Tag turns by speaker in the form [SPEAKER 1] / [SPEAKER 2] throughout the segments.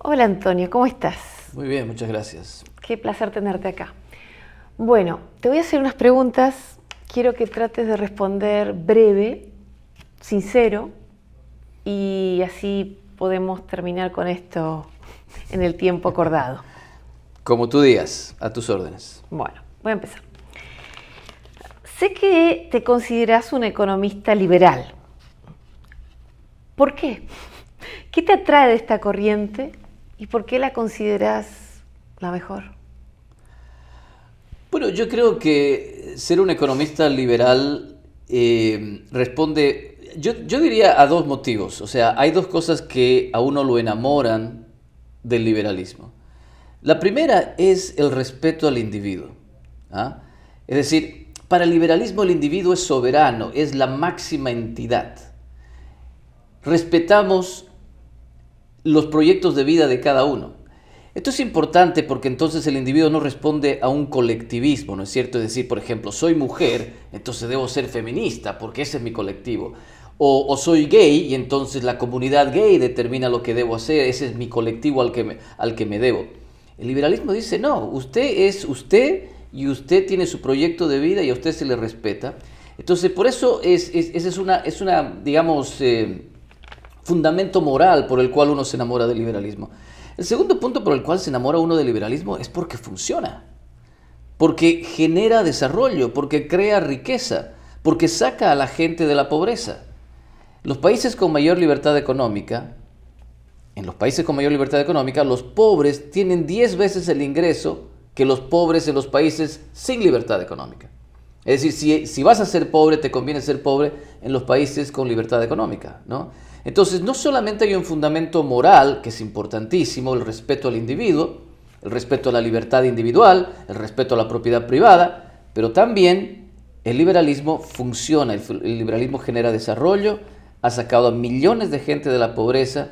[SPEAKER 1] Hola Antonio, ¿cómo estás?
[SPEAKER 2] Muy bien, muchas gracias.
[SPEAKER 1] Qué placer tenerte acá. Bueno, te voy a hacer unas preguntas. Quiero que trates de responder breve, sincero, y así podemos terminar con esto en el tiempo acordado.
[SPEAKER 2] Como tú digas, a tus órdenes.
[SPEAKER 1] Bueno, voy a empezar. Sé que te consideras un economista liberal. ¿Por qué? ¿Qué te atrae de esta corriente y por qué la consideras la mejor?
[SPEAKER 2] Bueno, yo creo que ser un economista liberal responde, yo diría a dos motivos. O sea, hay dos cosas que a uno lo enamoran del liberalismo. La primera es el respeto al individuo. ¿Ah? Es decir, para el liberalismo el individuo es soberano, es la máxima entidad. Respetamos los proyectos de vida de cada uno. Esto es importante porque entonces el individuo no responde a un colectivismo, ¿no es cierto? Es decir, por ejemplo, soy mujer, entonces debo ser feminista porque ese es mi colectivo. O soy gay y entonces la comunidad gay determina lo que debo hacer, ese es mi colectivo al que me debo. El liberalismo dice, no, usted es usted y usted tiene su proyecto de vida y a usted se le respeta. Entonces, por eso esa es una digamos, fundamento moral por el cual uno se enamora del liberalismo. El segundo punto por el cual se enamora uno del liberalismo es porque funciona, porque genera desarrollo, porque crea riqueza, porque saca a la gente de la pobreza. Los países con mayor libertad económica, en los países con mayor libertad económica, los pobres tienen 10 veces el ingreso que los pobres en los países sin libertad económica. Es decir, si vas a ser pobre, te conviene ser pobre en los países con libertad económica, ¿no? Entonces, no solamente hay un fundamento moral, que es importantísimo, el respeto al individuo, el respeto a la libertad individual, el respeto a la propiedad privada, pero también el liberalismo funciona, el liberalismo genera desarrollo, ha sacado a millones de gente de la pobreza,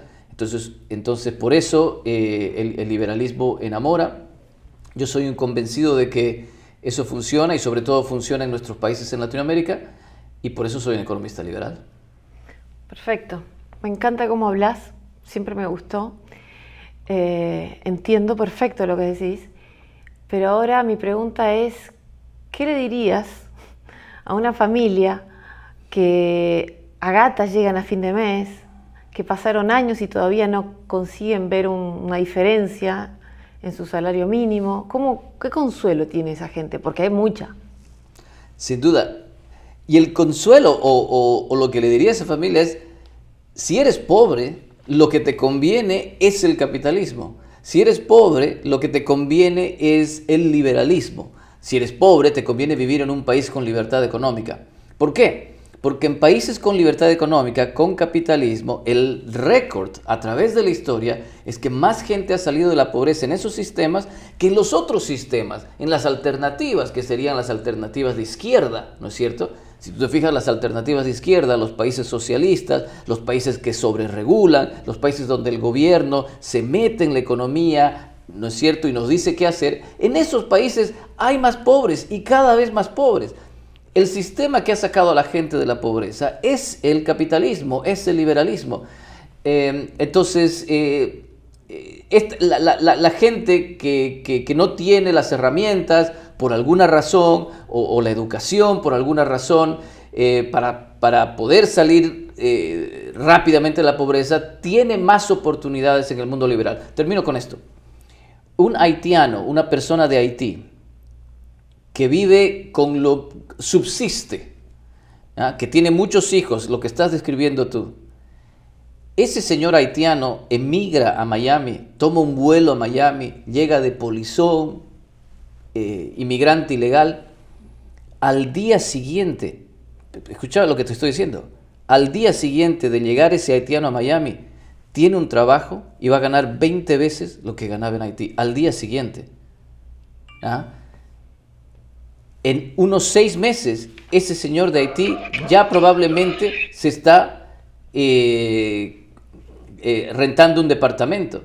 [SPEAKER 2] entonces por eso el liberalismo enamora. Yo soy un convencido de que eso funciona y sobre todo funciona en nuestros países en Latinoamérica y por eso soy un economista liberal.
[SPEAKER 1] Perfecto. Me encanta cómo hablas, siempre me gustó. Entiendo perfecto lo que decís, pero ahora mi pregunta es, ¿qué le dirías a una familia que a gatas llegan a fin de mes, que pasaron años y todavía no consiguen ver una diferencia en su salario mínimo? ¿Qué consuelo tiene esa gente? Porque hay mucha.
[SPEAKER 2] Sin duda. Y el consuelo o lo que le diría a esa familia es, si eres pobre, lo que te conviene es el capitalismo. Si eres pobre, lo que te conviene es el liberalismo. Si eres pobre, te conviene vivir en un país con libertad económica. ¿Por qué? Porque en países con libertad económica, con capitalismo, el récord a través de la historia es que más gente ha salido de la pobreza en esos sistemas que en los otros sistemas, en las alternativas, que serían las alternativas de izquierda, ¿no es cierto? Si tú te fijas, las alternativas de izquierda, los países socialistas, los países que sobreregulan, los países donde el gobierno se mete en la economía, ¿no es cierto?, y nos dice qué hacer, en esos países hay más pobres y cada vez más pobres. El sistema que ha sacado a la gente de la pobreza es el capitalismo, es el liberalismo. Entonces, la gente que no tiene las herramientas por alguna razón o la educación por alguna razón para poder salir rápidamente de la pobreza, tiene más oportunidades en el mundo liberal. Termino con esto. Un haitiano, una persona de Haití, que vive con lo subsiste, ¿ah?, que tiene muchos hijos, lo que estás describiendo tú. Ese señor haitiano emigra a Miami, toma un vuelo a Miami, llega de polizón, inmigrante ilegal. Al día siguiente, escucha lo que te estoy diciendo, al día siguiente de llegar ese haitiano a Miami, tiene un trabajo y va a ganar 20 veces lo que ganaba en Haití, al día siguiente. ¿Ah? En unos 6 meses, ese señor de Haití ya probablemente se está rentando un departamento.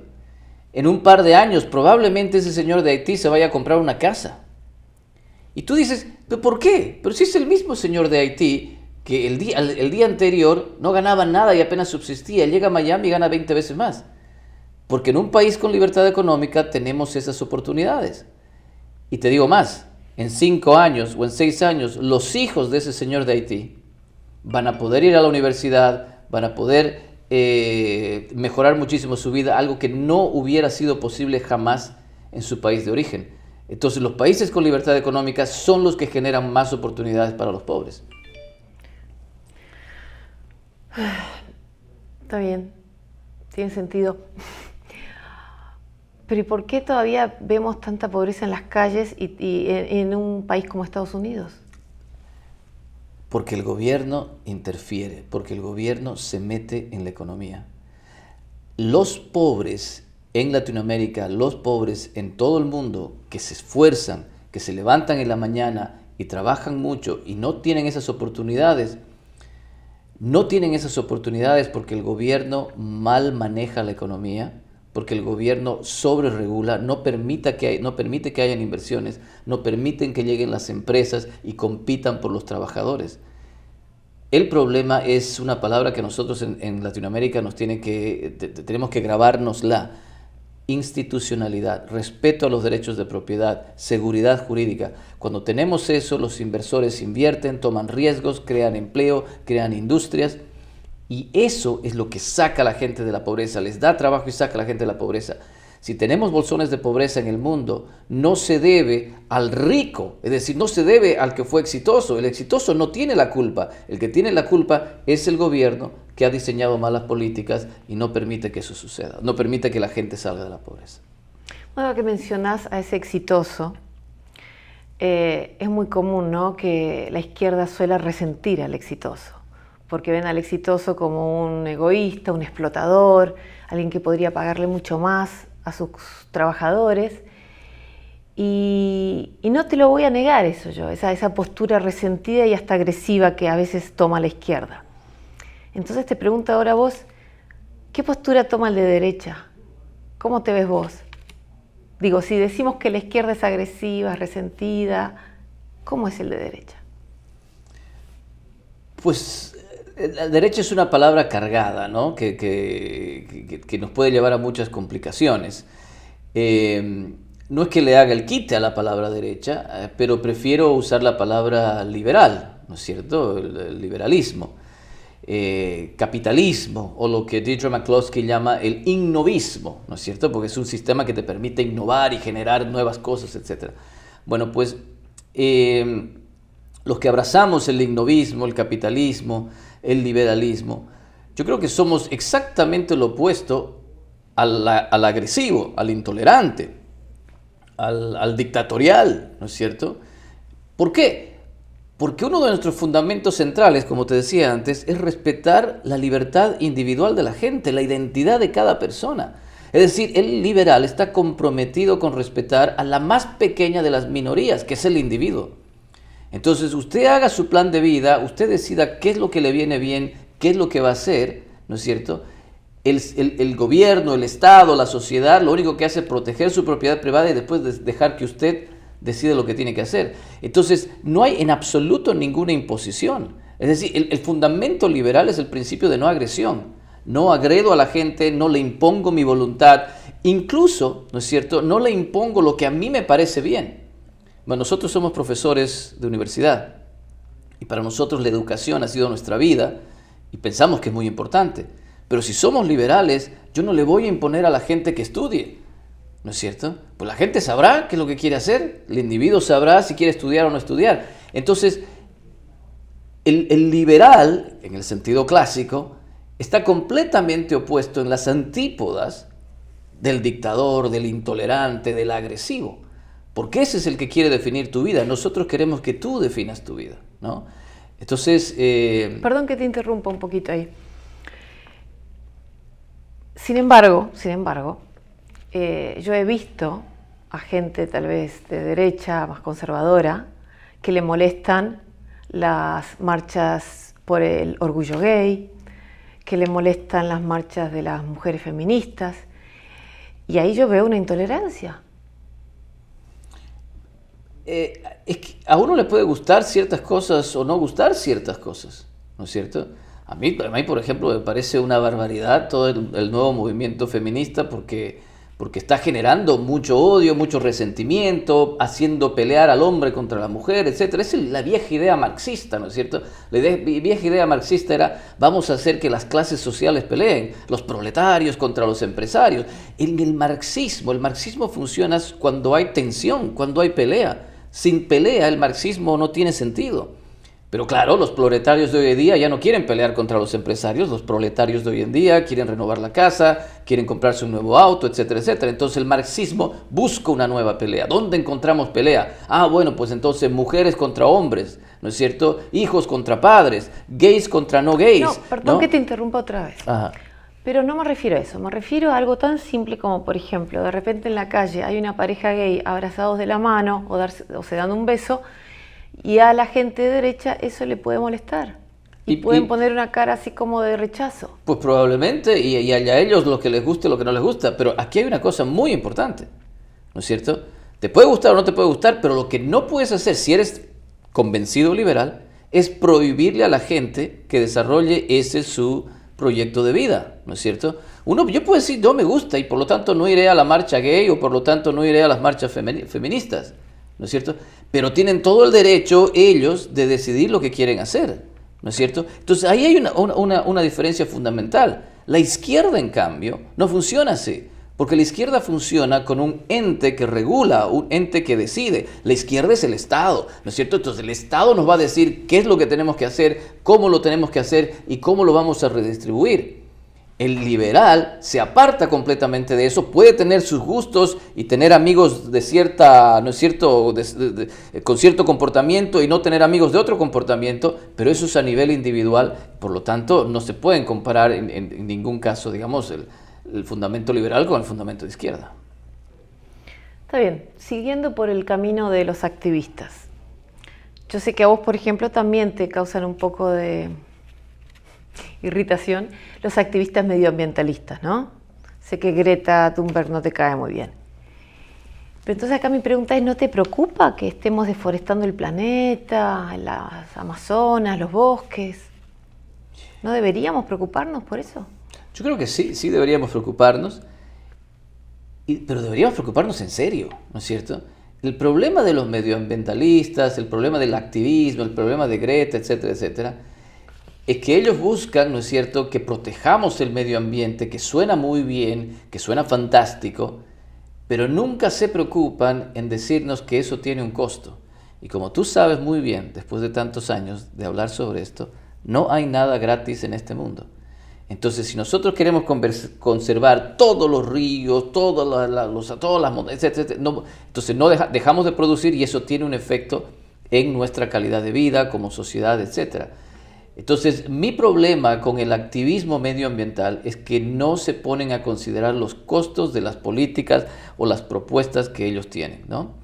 [SPEAKER 2] En un par de años, probablemente ese señor de Haití se vaya a comprar una casa. Y tú dices, ¿pero por qué? Pero si es el mismo señor de Haití que el día anterior no ganaba nada y apenas subsistía, llega a Miami y gana 20 veces más. Porque en un país con libertad económica tenemos esas oportunidades. Y te digo más, en 5 años o en 6 años, los hijos de ese señor de Haití van a poder ir a la universidad, van a poder mejorar muchísimo su vida, algo que no hubiera sido posible jamás en su país de origen. Entonces los países con libertad económica son los que generan más oportunidades para los pobres.
[SPEAKER 1] Está bien, tiene sentido. Pero ¿y por qué todavía vemos tanta pobreza en las calles y en un país como Estados Unidos?
[SPEAKER 2] Porque el gobierno interfiere, porque el gobierno se mete en la economía. Los pobres en Latinoamérica, los pobres en todo el mundo que se esfuerzan, que se levantan en la mañana y trabajan mucho y no tienen esas oportunidades, porque el gobierno mal maneja la economía, porque el gobierno sobreregula, no permite que hayan inversiones, no permiten que lleguen las empresas y compitan por los trabajadores. El problema es una palabra que nosotros en Latinoamérica tenemos que grabárnosla: institucionalidad, respeto a los derechos de propiedad, seguridad jurídica. Cuando tenemos eso, los inversores invierten, toman riesgos, crean empleo, crean industrias. Y eso es lo que saca a la gente de la pobreza, les da trabajo y saca a la gente de la pobreza. Si tenemos bolsones de pobreza en el mundo, no se debe al rico, es decir, no se debe al que fue exitoso. El exitoso no tiene la culpa. El que tiene la culpa es el gobierno, que ha diseñado malas políticas y no permite que eso suceda, no permite que la gente salga de la pobreza.
[SPEAKER 1] Bueno, que mencionás a ese exitoso, es muy común, ¿no?, que la izquierda suele resentir al exitoso, porque ven al exitoso como un egoísta, un explotador, alguien que podría pagarle mucho más a sus trabajadores. Y no te lo voy a negar eso yo, esa postura resentida y hasta agresiva que a veces toma la izquierda. Entonces te pregunto ahora vos, ¿qué postura toma el de derecha? ¿Cómo te ves vos? Digo, si decimos que la izquierda es agresiva, resentida, ¿cómo es el de derecha?
[SPEAKER 2] Pues la derecha es una palabra cargada, ¿no?, que nos puede llevar a muchas complicaciones. No es que le haga el quite a la palabra derecha, pero prefiero usar la palabra liberal, ¿no es cierto?, el liberalismo. Capitalismo, o lo que Deirdre McCloskey llama el innovismo, ¿no es cierto?, porque es un sistema que te permite innovar y generar nuevas cosas, etc. Bueno, pues los que abrazamos el innovismo, el capitalismo, el liberalismo, yo creo que somos exactamente lo opuesto al agresivo, al intolerante, al dictatorial, ¿no es cierto? ¿Por qué? Porque uno de nuestros fundamentos centrales, como te decía antes, es respetar la libertad individual de la gente, la identidad de cada persona. Es decir, el liberal está comprometido con respetar a la más pequeña de las minorías, que es el individuo. Entonces, usted haga su plan de vida, usted decida qué es lo que le viene bien, qué es lo que va a hacer, ¿no es cierto? El gobierno, el Estado, la sociedad, lo único que hace es proteger su propiedad privada y después dejar que usted decide lo que tiene que hacer. Entonces, no hay en absoluto ninguna imposición. Es decir, el fundamento liberal es el principio de no agresión. No agredo a la gente, no le impongo mi voluntad, incluso, ¿no es cierto?, no le impongo lo que a mí me parece bien. Bueno, nosotros somos profesores de universidad y para nosotros la educación ha sido nuestra vida y pensamos que es muy importante. Pero si somos liberales, yo no le voy a imponer a la gente que estudie, ¿no es cierto? Pues la gente sabrá qué es lo que quiere hacer, el individuo sabrá si quiere estudiar o no estudiar. Entonces, el liberal, en el sentido clásico, está completamente opuesto en las antípodas del dictador, del intolerante, del agresivo. Porque ese es el que quiere definir tu vida. Nosotros queremos que tú definas tu vida, ¿no? Entonces...
[SPEAKER 1] Perdón que te interrumpa un poquito ahí. Sin embargo, yo he visto a gente tal vez de derecha, más conservadora, que le molestan las marchas por el orgullo gay, que le molestan las marchas de las mujeres feministas, y ahí yo veo una intolerancia.
[SPEAKER 2] Es que a uno le puede gustar ciertas cosas o no gustar ciertas cosas, ¿no es cierto? A mí, por ejemplo, me parece una barbaridad todo el nuevo movimiento feminista porque está generando mucho odio, mucho resentimiento, haciendo pelear al hombre contra la mujer, etcétera. Esa es la vieja idea marxista, ¿no es cierto? Vieja idea marxista era, vamos a hacer que las clases sociales peleen, los proletarios contra los empresarios. En el marxismo funciona cuando hay tensión, cuando hay pelea. Sin pelea el marxismo no tiene sentido. Pero claro, los proletarios de hoy en día ya no quieren pelear contra los empresarios, los proletarios de hoy en día quieren renovar la casa, quieren comprarse un nuevo auto, etcétera, etcétera. Entonces el marxismo busca una nueva pelea. ¿Dónde encontramos pelea? Bueno, pues entonces mujeres contra hombres, ¿no es cierto? Hijos contra padres, gays contra no gays.
[SPEAKER 1] No, perdón,
[SPEAKER 2] ¿no?
[SPEAKER 1] que te interrumpa otra vez.
[SPEAKER 2] Ajá.
[SPEAKER 1] Pero no me refiero a eso, me refiero a algo tan simple como, por ejemplo, de repente en la calle hay una pareja gay abrazados de la mano o se dando un beso, y a la gente de derecha eso le puede molestar. Y pueden poner una cara así como de rechazo.
[SPEAKER 2] Pues probablemente, y a ellos lo que les guste, lo que no les gusta. Pero aquí hay una cosa muy importante, ¿no es cierto? Te puede gustar o no te puede gustar, pero lo que no puedes hacer si eres convencido liberal es prohibirle a la gente que desarrolle ese su proyecto de vida, ¿no es cierto? Yo puedo decir, no me gusta y por lo tanto no iré a la marcha gay o por lo tanto no iré a las marchas feministas, ¿no es cierto? Pero tienen todo el derecho ellos de decidir lo que quieren hacer, ¿no es cierto? Entonces ahí hay una diferencia fundamental. La izquierda, en cambio, no funciona así, porque la izquierda funciona con un ente que regula, un ente que decide. La izquierda es el Estado, ¿no es cierto? Entonces el Estado nos va a decir qué es lo que tenemos que hacer, cómo lo tenemos que hacer y cómo lo vamos a redistribuir. El liberal se aparta completamente de eso, puede tener sus gustos y tener amigos de cierta, ¿no es cierto?, con cierto comportamiento y no tener amigos de otro comportamiento, pero eso es a nivel individual, por lo tanto no se pueden comparar en ningún caso, digamos, el fundamento liberal con el fundamento de izquierda.
[SPEAKER 1] Está bien, siguiendo por el camino de los activistas. Yo sé que a vos, por ejemplo, también te causan un poco de irritación los activistas medioambientalistas, ¿no? Sé que Greta Thunberg no te cae muy bien. Pero entonces acá mi pregunta es, ¿no te preocupa que estemos deforestando el planeta, las Amazonas, los bosques? ¿No deberíamos preocuparnos por eso?
[SPEAKER 2] Yo creo que sí deberíamos preocuparnos, pero deberíamos preocuparnos en serio, ¿no es cierto? El problema de los medioambientalistas, el problema del activismo, el problema de Greta, etcétera, etcétera, es que ellos buscan, ¿no es cierto?, que protejamos el medio ambiente, que suena muy bien, que suena fantástico, pero nunca se preocupan en decirnos que eso tiene un costo. Y como tú sabes muy bien, después de tantos años de hablar sobre esto, no hay nada gratis en este mundo. Entonces, si nosotros queremos conservar todos los ríos, todas las montañas, etcétera, entonces dejamos de producir y eso tiene un efecto en nuestra calidad de vida como sociedad, etcétera. Entonces, mi problema con el activismo medioambiental es que no se ponen a considerar los costos de las políticas o las propuestas que ellos tienen, ¿no?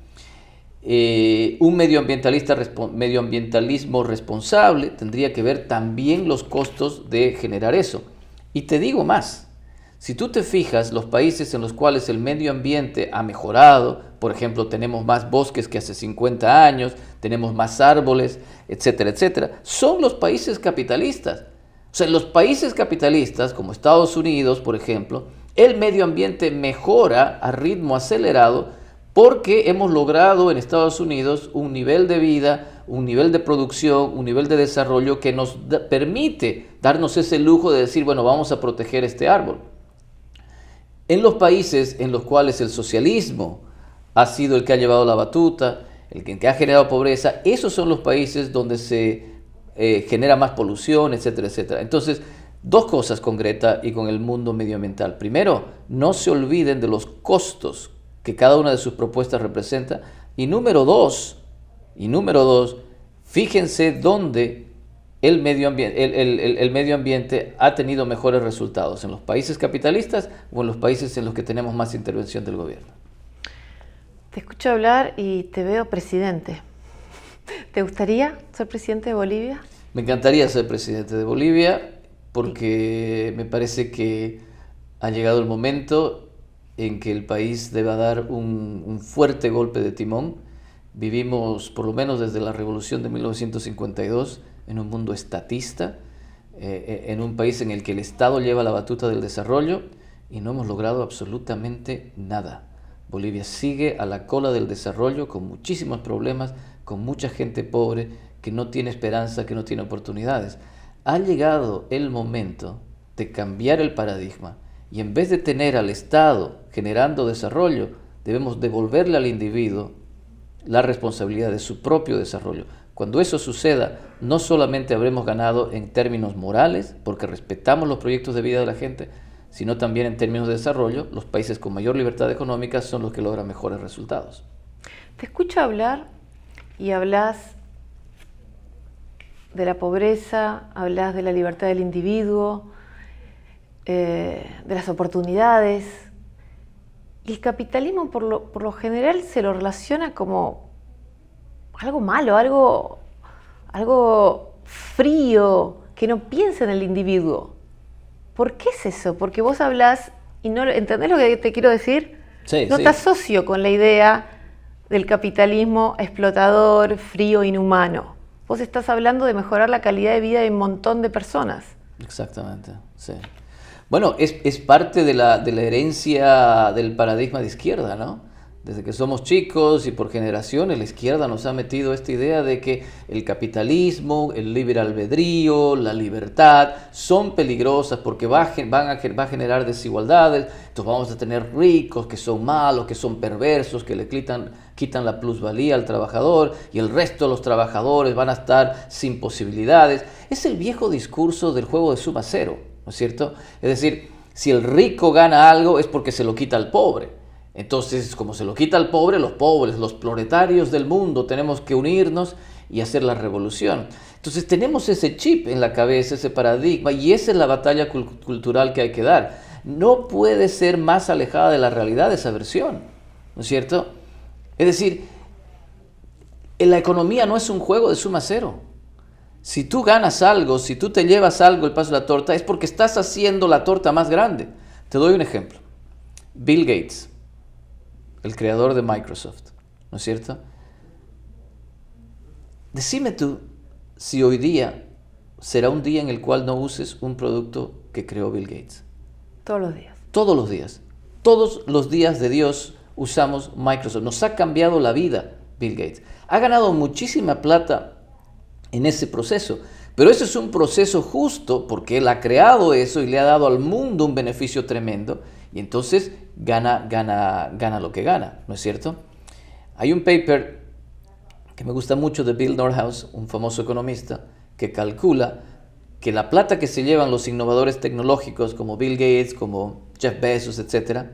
[SPEAKER 2] Un medioambientalismo responsable tendría que ver también los costos de generar eso. Y te digo más, si tú te fijas, los países en los cuales el medio ambiente ha mejorado, por ejemplo, tenemos más bosques que hace 50 años, tenemos más árboles, etcétera, etcétera, son los países capitalistas. O sea, en los países capitalistas, como Estados Unidos, por ejemplo, el medio ambiente mejora a ritmo acelerado porque hemos logrado en Estados Unidos un nivel de vida, un nivel de producción, un nivel de desarrollo que nos permite darnos ese lujo de decir, bueno, vamos a proteger este árbol. En los países en los cuales el socialismo ha sido el que ha llevado la batuta, el que ha generado pobreza, esos son los países donde se genera más polución, etcétera, etcétera. Entonces, dos cosas con Greta y con el mundo medioambiental. Primero, no se olviden de los costos que cada una de sus propuestas representa. Y número dos, fíjense dónde el medio ambiente ha tenido mejores resultados, en los países capitalistas o en los países en los que tenemos más intervención del gobierno.
[SPEAKER 1] Te escucho hablar y te veo presidente. ¿Te gustaría ser presidente de Bolivia?
[SPEAKER 2] Me encantaría ser presidente de Bolivia porque me parece que ha llegado el momento en que el país deba dar un fuerte golpe de timón. Vivimos, por lo menos desde la revolución de 1952, en un mundo estatista, en un país en el que el Estado lleva la batuta del desarrollo y no hemos logrado absolutamente nada. Bolivia sigue a la cola del desarrollo con muchísimos problemas, con mucha gente pobre que no tiene esperanza, que no tiene oportunidades. Ha llegado el momento de cambiar el paradigma y en vez de tener al Estado generando desarrollo, debemos devolverle al individuo la responsabilidad de su propio desarrollo. Cuando eso suceda, no solamente habremos ganado en términos morales, porque respetamos los proyectos de vida de la gente, sino también en términos de desarrollo. Los países con mayor libertad económica son los que logran mejores resultados.
[SPEAKER 1] Te escucho hablar y hablas de la pobreza, hablas de la libertad del individuo, de las oportunidades. Y el capitalismo por lo general se lo relaciona como algo malo, algo frío, que no piensa en el individuo. ¿Por qué es eso? Porque vos hablás y no ¿entendés lo que te quiero decir?
[SPEAKER 2] Sí,
[SPEAKER 1] no
[SPEAKER 2] sí.
[SPEAKER 1] te asocio con la idea del capitalismo explotador, frío, inhumano. Vos estás hablando de mejorar la calidad de vida de un montón de personas.
[SPEAKER 2] Exactamente, sí. Bueno, es parte de la herencia del paradigma de izquierda, ¿no? Desde que somos chicos y por generaciones, la izquierda nos ha metido esta idea de que el capitalismo, el libre albedrío, la libertad son peligrosas porque va a generar desigualdades. Entonces vamos a tener ricos que son malos, que son perversos, que le quitan la plusvalía al trabajador y el resto de los trabajadores van a estar sin posibilidades. Es el viejo discurso del juego de suma cero, ¿no es cierto? Es decir, si el rico gana algo es porque se lo quita al pobre. Entonces, como se lo quita al pobre, los pobres, los proletarios del mundo, tenemos que unirnos y hacer la revolución. Entonces tenemos ese chip en la cabeza, ese paradigma, y esa es la batalla cultural que hay que dar. No puede ser más alejada de la realidad esa versión, ¿no es cierto? Es decir, en la economía no es un juego de suma cero. Si tú ganas algo, si tú te llevas algo el paso de la torta, es porque estás haciendo la torta más grande. Te doy un ejemplo. Bill Gates, el creador de Microsoft, ¿no es cierto? Decime tú si hoy día será un día en el cual no uses un producto que creó Bill Gates.
[SPEAKER 1] Todos los días.
[SPEAKER 2] Todos los días. Todos los días de Dios usamos Microsoft. Nos ha cambiado la vida Bill Gates. Ha ganado muchísima plata en ese proceso. Pero ese es un proceso justo porque él ha creado eso y le ha dado al mundo un beneficio tremendo. Y entonces gana lo que gana, ¿no es cierto? Hay un paper que me gusta mucho de Bill Nordhaus, un famoso economista, que calcula que la plata que se llevan los innovadores tecnológicos como Bill Gates, como Jeff Bezos, etc.,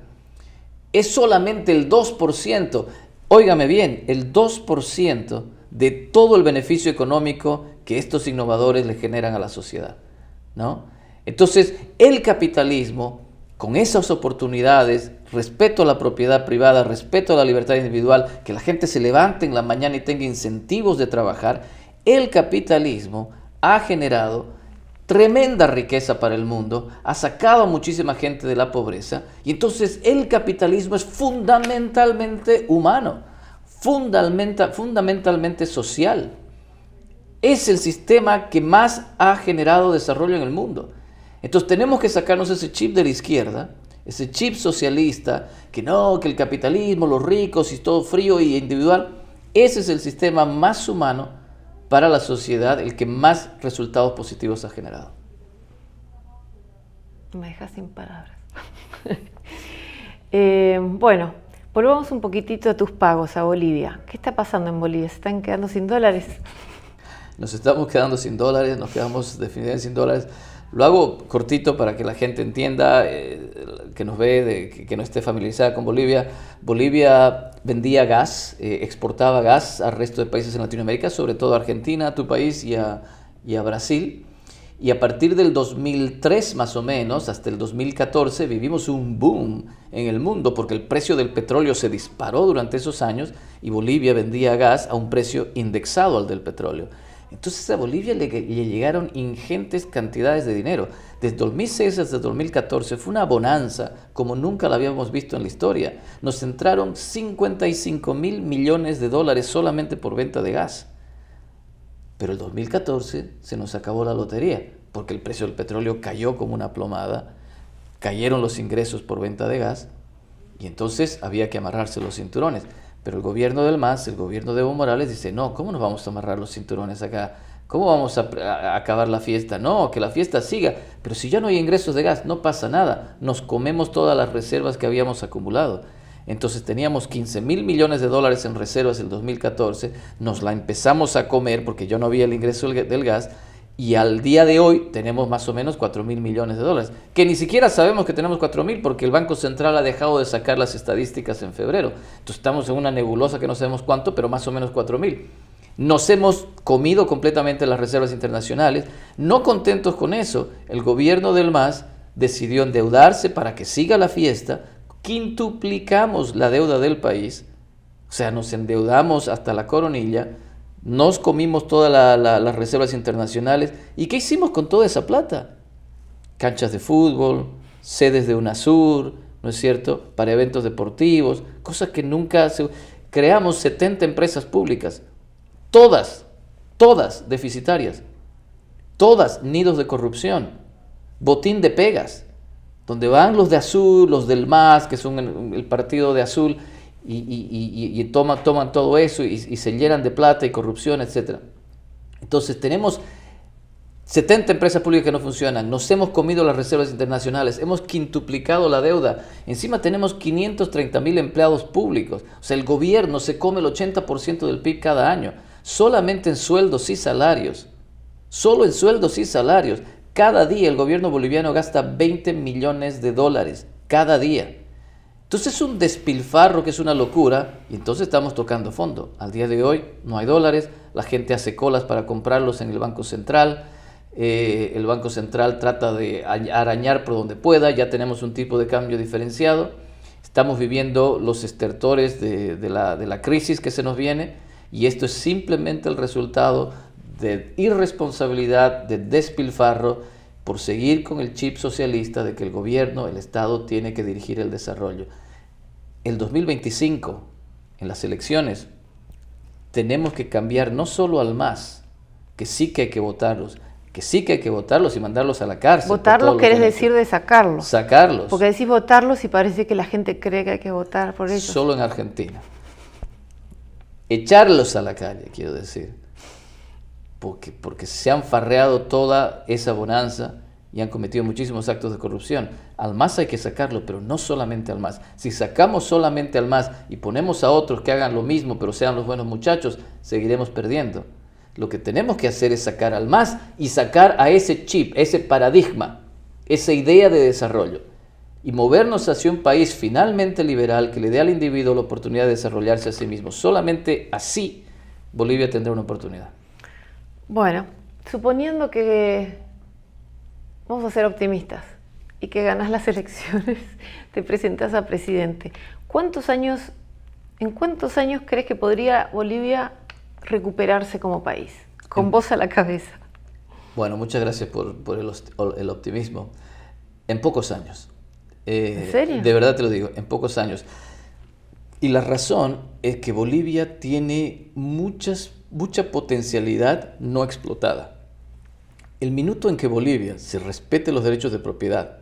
[SPEAKER 2] es solamente el 2%, óigame bien, el 2% de todo el beneficio económico que estos innovadores le generan a la sociedad, ¿no? Entonces, el capitalismo, con esas oportunidades, respeto a la propiedad privada, respeto a la libertad individual, que la gente se levante en la mañana y tenga incentivos de trabajar, el capitalismo ha generado tremenda riqueza para el mundo, ha sacado a muchísima gente de la pobreza, y entonces el capitalismo es fundamentalmente humano, fundamentalmente social. Es el sistema que más ha generado desarrollo en el mundo. Entonces tenemos que sacarnos ese chip de la izquierda, ese chip socialista, que el capitalismo, los ricos y todo frío y individual. Ese es el sistema más humano para la sociedad, el que más resultados positivos ha generado.
[SPEAKER 1] Me dejas sin palabras. Bueno, volvamos un poquitito a tus pagos a Bolivia. ¿Qué está pasando en Bolivia? ¿Se están quedando sin dólares?
[SPEAKER 2] Nos estamos quedando sin dólares, nos quedamos definitivamente sin dólares. Lo hago cortito para que la gente entienda, que nos ve, que no esté familiarizada con Bolivia. Bolivia vendía gas, exportaba gas al resto de países en Latinoamérica, sobre todo a Argentina, a tu país y a Brasil. Y a partir del 2003 más o menos, hasta el 2014, vivimos un boom en el mundo porque el precio del petróleo se disparó durante esos años y Bolivia vendía gas a un precio indexado al del petróleo. Entonces a Bolivia le llegaron ingentes cantidades de dinero. Desde 2006 hasta 2014 fue una bonanza como nunca la habíamos visto en la historia. Nos entraron 55.000 millones de dólares solamente por venta de gas. Pero el 2014 se nos acabó la lotería. porque el precio del petróleo cayó como una plomada, cayeron los ingresos por venta de gas, y entonces había que amarrarse los cinturones. Pero el gobierno del MAS, el gobierno de Evo Morales, dice, no, ¿cómo nos vamos a amarrar los cinturones acá? ¿Cómo vamos a acabar la fiesta? No, que la fiesta siga. Pero si ya no hay ingresos de gas, no pasa nada. Nos comemos todas las reservas que habíamos acumulado. Entonces teníamos 15,000 millones de dólares en reservas en el 2014, nos la empezamos a comer porque ya no había el ingreso del gas, y al día de hoy tenemos más o menos 4,000 millones de dólares, que ni siquiera sabemos que tenemos 4,000 porque el Banco Central ha dejado de sacar las estadísticas en febrero. Entonces estamos en una nebulosa que no sabemos cuánto, pero más o menos 4,000. Nos hemos comido completamente las reservas internacionales. No contentos con eso, el gobierno del MAS decidió endeudarse para que siga la fiesta. Quintuplicamos la deuda del país, o sea, nos endeudamos hasta la coronilla, nos comimos todas las reservas internacionales. ¿Y qué hicimos con toda esa plata? Canchas de fútbol, sedes de UNASUR, ¿no es cierto?, para eventos deportivos, cosas que nunca se... Creamos 70 empresas públicas, todas deficitarias, todas nidos de corrupción, botín de pegas, donde van los de azul, los del MAS, que son el partido de azul, y toman todo eso y se llenan de plata y corrupción, etc. Entonces tenemos 70 empresas públicas que no funcionan, nos hemos comido las reservas internacionales, hemos quintuplicado la deuda, encima tenemos 530,000 empleados públicos, o sea, el gobierno se come el 80% del PIB cada año, solamente en sueldos y salarios, solo en sueldos y salarios. Cada día el gobierno boliviano gasta 20 millones de dólares, cada día. Entonces es un despilfarro que es una locura, y entonces estamos tocando fondo. Al día de hoy no hay dólares, la gente hace colas para comprarlos en el Banco Central, el Banco Central trata de arañar por donde pueda, ya tenemos un tipo de cambio diferenciado, estamos viviendo los estertores de la crisis que se nos viene, y esto es simplemente el resultado de irresponsabilidad, de despilfarro, por seguir con el chip socialista de que el gobierno, el Estado, tiene que dirigir el desarrollo. El 2025, en las elecciones, tenemos que cambiar no solo al MAS, que sí que hay que votarlos, y mandarlos a la cárcel.
[SPEAKER 1] ¿Votarlos querés decir de sacarlos?
[SPEAKER 2] Sacarlos.
[SPEAKER 1] Porque decís votarlos y parece que la gente cree que hay que votar por ellos.
[SPEAKER 2] Solo en Argentina. Echarlos a la calle, quiero decir. Porque se han farreado toda esa bonanza y han cometido muchísimos actos de corrupción. Al MAS hay que sacarlo, pero no solamente al MAS. Si sacamos solamente al MAS y ponemos a otros que hagan lo mismo, pero sean los buenos muchachos, seguiremos perdiendo. Lo que tenemos que hacer es sacar al MAS y sacar a ese chip, ese paradigma, esa idea de desarrollo, y movernos hacia un país finalmente liberal que le dé al individuo la oportunidad de desarrollarse a sí mismo. Solamente así Bolivia tendrá una oportunidad.
[SPEAKER 1] Bueno, suponiendo que vamos a ser optimistas y que ganas las elecciones, te presentas a presidente, ¿en cuántos años crees que podría Bolivia recuperarse como país? Con vos a la cabeza.
[SPEAKER 2] Bueno, muchas gracias por el optimismo. En pocos años.
[SPEAKER 1] ¿En serio?
[SPEAKER 2] De verdad te lo digo, en pocos años. Y la razón es que Bolivia tiene mucha potencialidad no explotada. El minuto en que Bolivia se respete los derechos de propiedad,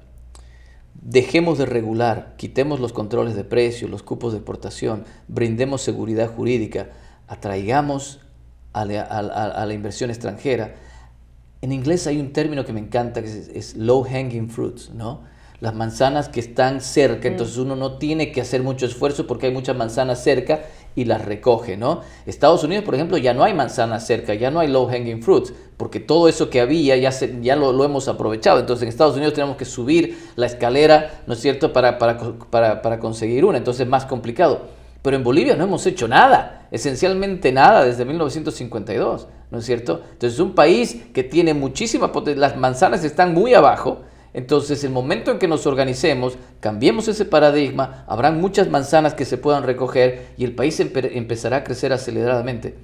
[SPEAKER 2] dejemos de regular, quitemos los controles de precios, los cupos de exportación, brindemos seguridad jurídica, atraigamos a la inversión extranjera. En inglés hay un término que me encanta, que es low hanging fruits, ¿no? Las manzanas que están cerca, entonces uno no tiene que hacer mucho esfuerzo porque hay muchas manzanas cerca y las recoge, ¿no? Estados Unidos, por ejemplo, ya no hay manzanas cerca, ya no hay low hanging fruits, porque todo eso que había ya lo hemos aprovechado. Entonces en Estados Unidos tenemos que subir la escalera, ¿no es cierto?, para conseguir una, entonces es más complicado. Pero en Bolivia no hemos hecho nada, esencialmente nada desde 1952, ¿no es cierto? Entonces es un país que tiene muchísima potencia, las manzanas están muy abajo. Entonces, el momento en que nos organicemos, cambiemos ese paradigma, habrán muchas manzanas que se puedan recoger y el país empezará a crecer aceleradamente.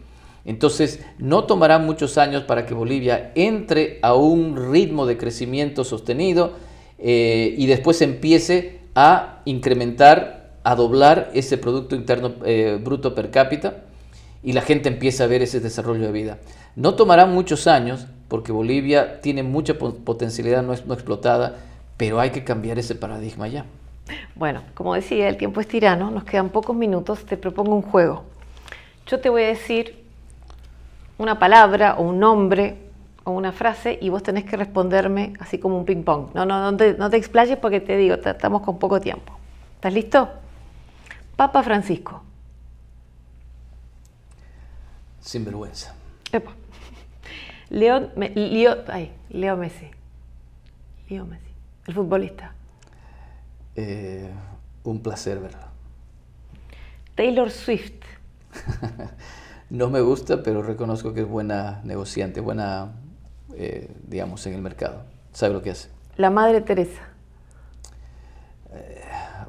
[SPEAKER 2] Entonces, no tomará muchos años para que Bolivia entre a un ritmo de crecimiento sostenido y después empiece a incrementar, a doblar ese Producto Interno Bruto per cápita y la gente empieza a ver ese desarrollo de vida. No tomará muchos años porque Bolivia tiene mucha potencialidad no explotada, pero hay que cambiar ese paradigma ya.
[SPEAKER 1] Bueno, como decía, el tiempo es tirano, nos quedan pocos minutos, te propongo un juego. Yo te voy a decir una palabra o un nombre o una frase y vos tenés que responderme así como un ping pong. No te explayes porque te digo, estamos con poco tiempo. ¿Estás listo? Papa Francisco.
[SPEAKER 2] Sinvergüenza.
[SPEAKER 1] Epa. Leo Messi. Leo Messi, el futbolista.
[SPEAKER 2] Un placer verlo.
[SPEAKER 1] Taylor Swift.
[SPEAKER 2] No me gusta, pero reconozco que es buena negociante, buena, digamos, en el mercado. Sabe lo que hace.
[SPEAKER 1] La Madre Teresa.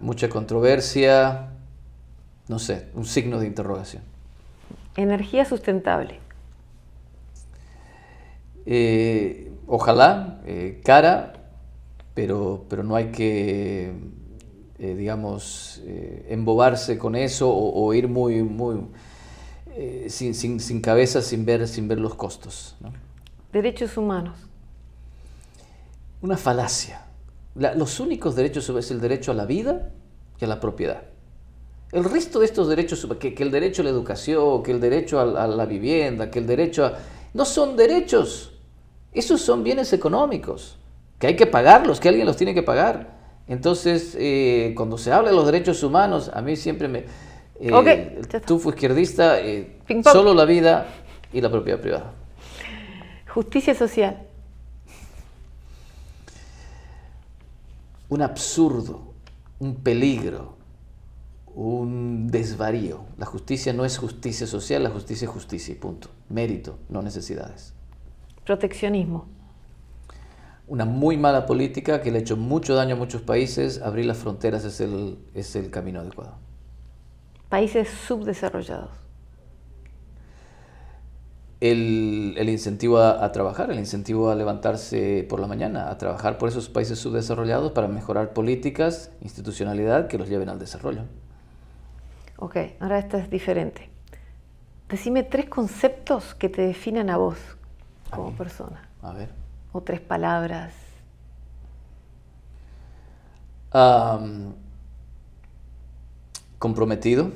[SPEAKER 2] Mucha controversia, no sé, un signo de interrogación.
[SPEAKER 1] Energía sustentable.
[SPEAKER 2] Ojalá, cara, pero no hay que, digamos, embobarse con eso o ir muy sin cabeza, sin ver los costos, ¿no?
[SPEAKER 1] Derechos humanos.
[SPEAKER 2] Una falacia. Los únicos derechos es el derecho a la vida y a la propiedad. El resto de estos derechos, que el derecho a la educación, que el derecho a la vivienda, que el derecho a... No son derechos. Esos son bienes económicos, que hay que pagarlos, que alguien los tiene que pagar. Entonces, cuando se habla de los derechos humanos, a mí siempre me... tú fui izquierdista, solo la vida y la propiedad privada.
[SPEAKER 1] Justicia social.
[SPEAKER 2] Un absurdo, un peligro, un desvarío. La justicia no es justicia social, la justicia es justicia y punto. Mérito, no necesidades.
[SPEAKER 1] Proteccionismo.
[SPEAKER 2] Una muy mala política que le ha hecho mucho daño a muchos países. Abrir las fronteras es el camino adecuado.
[SPEAKER 1] Países subdesarrollados.
[SPEAKER 2] El incentivo a trabajar, el incentivo a levantarse por la mañana, a trabajar por esos países subdesarrollados para mejorar políticas, institucionalidad que los lleven al desarrollo.
[SPEAKER 1] Ok, ahora esta es diferente. Decime 3 conceptos que te definan a vos como persona.
[SPEAKER 2] A ver.
[SPEAKER 1] O 3 palabras.
[SPEAKER 2] Comprometido.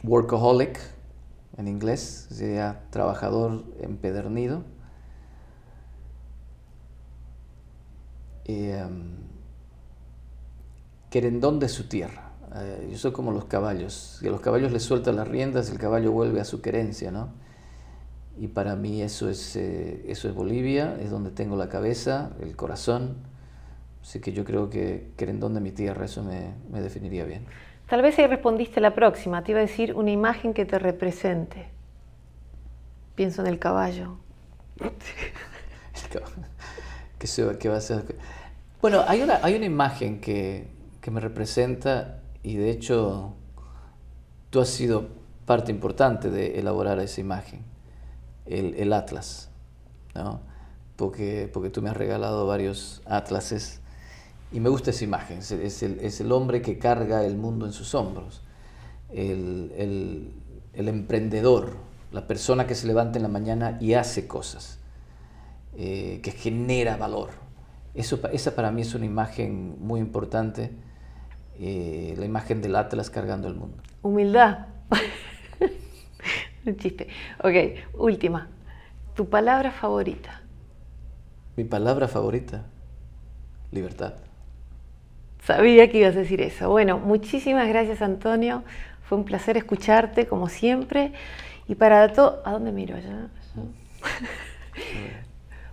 [SPEAKER 2] Workaholic, en inglés, sería trabajador empedernido. Querendón de su tierra. Yo soy como los caballos. Si a los caballos les sueltan las riendas, el caballo vuelve a su querencia, ¿no? Y para mí eso es Bolivia, es donde tengo la cabeza, el corazón. Así que yo creo que querendón de mi tierra, eso me definiría bien.
[SPEAKER 1] Tal vez ahí respondiste la próxima. Te iba a decir una imagen que te represente. Pienso en el caballo.
[SPEAKER 2] ¿Qué va a ser? Bueno, hay una imagen que me representa y de hecho tú has sido parte importante de elaborar esa imagen, el atlas, ¿no? Porque tú me has regalado varios atlases y me gusta esa imagen. Es el hombre que carga el mundo en sus hombros, el emprendedor, la persona que se levanta en la mañana y hace cosas, que genera valor. Esa para mí es una imagen muy importante, la imagen del Atlas cargando el mundo.
[SPEAKER 1] Humildad. Un chiste. Ok, última. ¿Tu palabra favorita?
[SPEAKER 2] Mi palabra favorita, libertad.
[SPEAKER 1] Sabía que ibas a decir eso. Bueno, muchísimas gracias, Antonio. Fue un placer escucharte, como siempre. Y para todo... ¿A dónde miro? Allá.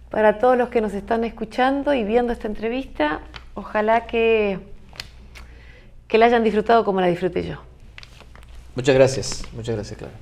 [SPEAKER 1] Para todos los que nos están escuchando y viendo esta entrevista, ojalá que la hayan disfrutado como la disfruté yo.
[SPEAKER 2] Muchas gracias, Clara.